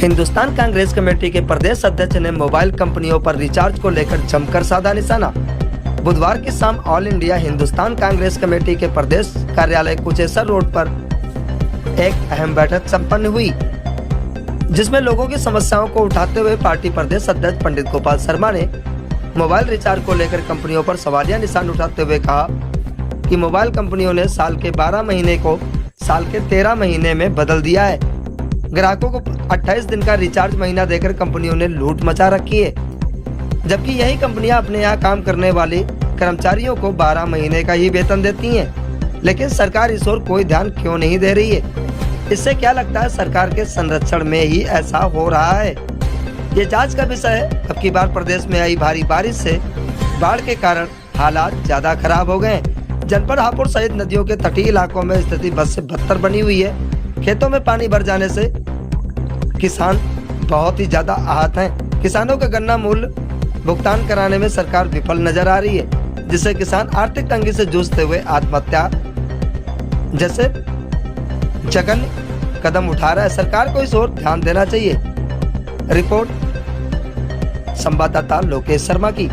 Hindustan Congress committee के प्रदेश अध्यक्ष ने मोबाइल कंपनियों पर रिचार्ज को लेकर जमकर साधा निशाना। बुधवार की शाम all India Hindustan Congress committee के प्रदेश कार्यालय कुचेसर रोड पर एक अहम बैठक संपन्न हुई, जिसमें लोगों की समस्याओं को उठाते हुए पार्टी प्रदेश अध्यक्ष पंडित गोपाल शर्मा ने मोबाइल रिचार्ज को लेकर कंपनियों पर सवालिया निशान उठाते हुए कहा कि मोबाइल कंपनियों ने साल के 12 महीने को साल के 13 महीने में बदल दिया है। ग्राहकों को 28 दिन का रिचार्ज महीना देकर कंपनियों ने लूट मचा रखी है, जबकि यही कंपनियां अपने यहाँ काम करने वाले कर्मचारियों को 12 महीने का ही वेतन देती हैं। लेकिन सरकार इस ओर कोई ध्यान क्यों नहीं दे रही है? इससे क्या लगता है सरकार के संरक्षण में ही ऐसा हो रहा है? ये जांच का विषय है। अब की बार प्रदेश में आई भारी बारिश से बाढ़ के कारण हालात ज्यादा खराब हो गए। जनपद हापुड़ सहित नदियों के तटीय इलाकों में स्थिति बद से बदतर बनी हुई है। खेतों में पानी भर जाने से किसान बहुत ही ज्यादा आहत हैं। किसानों का गन्ना मूल्य भुगतान कराने में सरकार विफल नजर आ रही है, जिससे किसान आर्थिक तंगी से जूझते हुए आत्महत्या जैसे जघन्य कदम उठा रहा है। सरकार को इस ओर ध्यान देना चाहिए। रिपोर्ट संवाददाता लोकेश शर्मा की।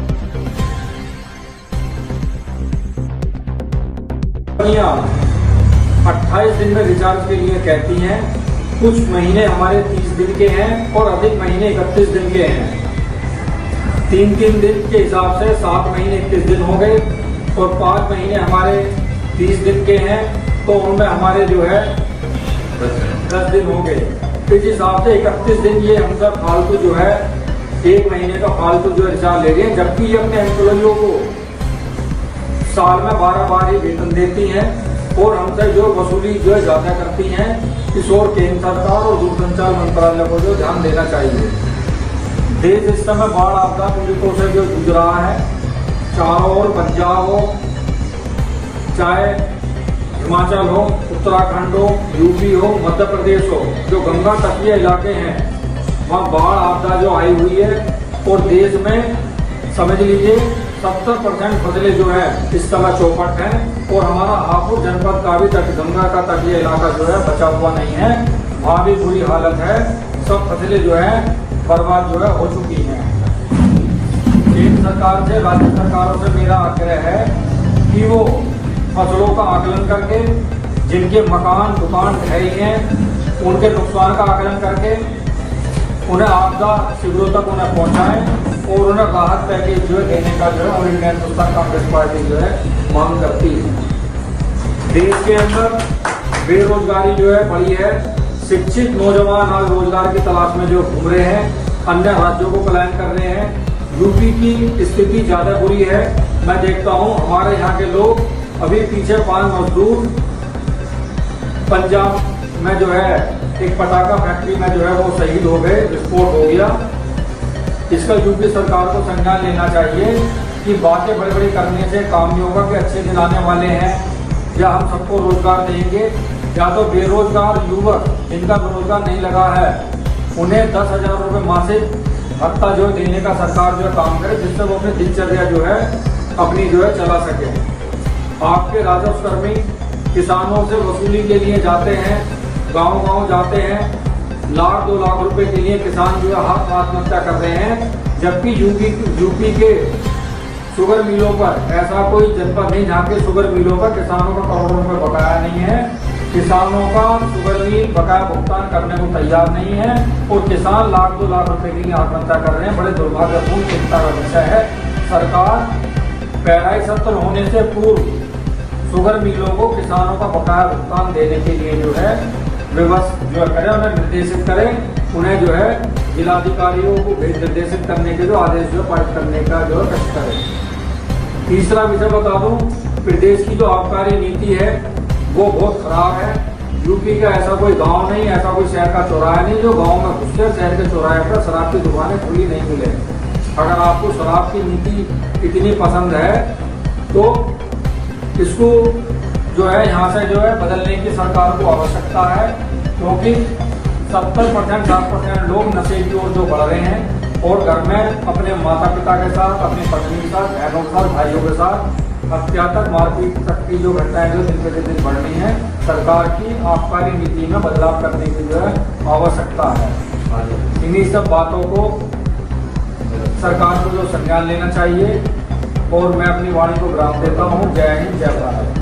28 दिन में रिचार्ज के लिए कहती हैं, कुछ महीने हमारे 30 दिन के हैं और अधिक महीने 31 दिन के हैं। 3-3 दिन के हिसाब से 7 महीने 31 दिन हो गए और 5 महीने हमारे 30 दिन के हैं, तो उनमें हमारे जो है 10 दिन हो गए। इस हिसाब से 31 दिन ये हम सब फालतू जो है 1 महीने का फालतू जो रिचार्ज ले रहे हैं, जबकि ये अपने एम्प्लॉइयों को साल में 12 बार ही वेतन देती हैं और हमसे जो वसूली जो है ज्यादा करती हैं। इस ओर केंद्र सरकार और दूरसंचार मंत्रालय को जो ध्यान देना चाहिए। देश इस समय बाढ़ आपदा पीड़ितों से जो जूझ रहा है, चारों ओर पंजाब हो, चाहे हिमाचल हो, उत्तराखंड हो, यूपी हो, मध्य प्रदेश हो, जो गंगा तटीय इलाके हैं, वहाँ बाढ़ आपदा जो आई हुई है और देश में समझ लीजिए 70% फसलें जो है इस समय चौपट हैं और हमारा हापुड़ जनपद का भी गंगा का तटीय इलाका जो है बचा हुआ नहीं है, वहाँ भी बुरी हालत है। सब फसलें जो है बर्बाद जो है हो चुकी हैं। केंद्र सरकार से, राज्य सरकारों से मेरा आग्रह है कि वो फसलों का आकलन करके, जिनके मकान दुकान ढहे हैं उनके नुकसान का आकलन करके उन्हें आपदा शिविरों तक उन्हें पहुंचाएं और उन्हें राहत पैकेज जो है देने का जो है और इंडियन हिंदुस्तान कांग्रेस पार्टी जो है मांग करती है। देश के अंदर बेरोजगारी जो है बढ़ी है। शिक्षित नौजवान आज रोजगार की तलाश में जो घूम रहे हैं, अन्य राज्यों को पलायन कर रहे हैं। यूपी की स्थिति ज्यादा बुरी है। मैं देखता हूँ हमारे यहाँ के लोग अभी पीछे 5 मजदूर पंजाब में जो है एक पटाखा फैक्ट्री में जो है वो शहीद हो गए, विस्फोट हो गया। इसका यूपी सरकार को संज्ञान लेना चाहिए कि बातें बड़ी बड़ी करने से काम नहीं होगा कि अच्छे दिन आने वाले हैं या हम सबको रोजगार देंगे। या तो बेरोजगार युवक जिनका रोजगार नहीं लगा है उन्हें 10,000 रुपये मासिक भत्ता जो देने का सरकार जो है काम करे, जिससे वो अपनी दिनचर्या जो है अपनी जो है चला सके। आपके राजस्व कर्मी किसानों से वसूली के लिए जाते हैं, गांव-गांव जाते हैं, 1-2 लाख रुपए के लिए किसान जो है आत्महत्या कर रहे हैं, जबकि यूपी के शुगर मिलों पर ऐसा कोई जनपद नहीं जहाँ के शुगर मिलों पर किसानों का करोड़ों रुपए बकाया नहीं है। किसानों का शुगर मिल बकाया भुगतान करने को तैयार नहीं है और किसान 1-2 लाख रुपए के लिए आत्महत्या कर रहे हैं। बड़े दुर्भाग्यपूर्ण चिंता का विषय है। सरकार पेराई सत्र होने से पूर्व शुगर मिलों को किसानों का बकाया भुगतान देने के लिए जो है व्यवस्था जो करें, उन्हें निर्देशित करें, उन्हें जो है जिलाधिकारियों को निर्देशित करने के जो आदेश जो पारित करने का जो कष्ट करें। तीसरा विषय बता दूं, प्रदेश की जो आबकारी नीति है वो बहुत खराब है। यूपी का ऐसा कोई गांव नहीं, ऐसा कोई शहर का चौराहा नहीं जो गांव में घुसकर शहर के चौराहे पर शराब की दुकानें खुली नहीं मिले। अगर आपको शराब की नीति इतनी पसंद है तो इसको जो है यहाँ से जो है बदलने की सरकार को आवश्यकता है, क्योंकि 70% 60% लोग नशे की ओर जो बढ़ रहे हैं और घर में अपने माता पिता के साथ, अपनी पत्नी के साथ, बहनों के साथ, भाइयों के साथ हत्या तक, मारपीट तक की जो घटनाएं जो दिन प्रतिदिन बढ़ रही हैं, सरकार की आबकारी नीति में बदलाव करने की जो है आवश्यकता है। इन्हीं सब बातों को सरकार को जो संज्ञान लेना चाहिए और मैं अपनी वाणी को विराम देता हूँ। जय हिंद, जय भारत।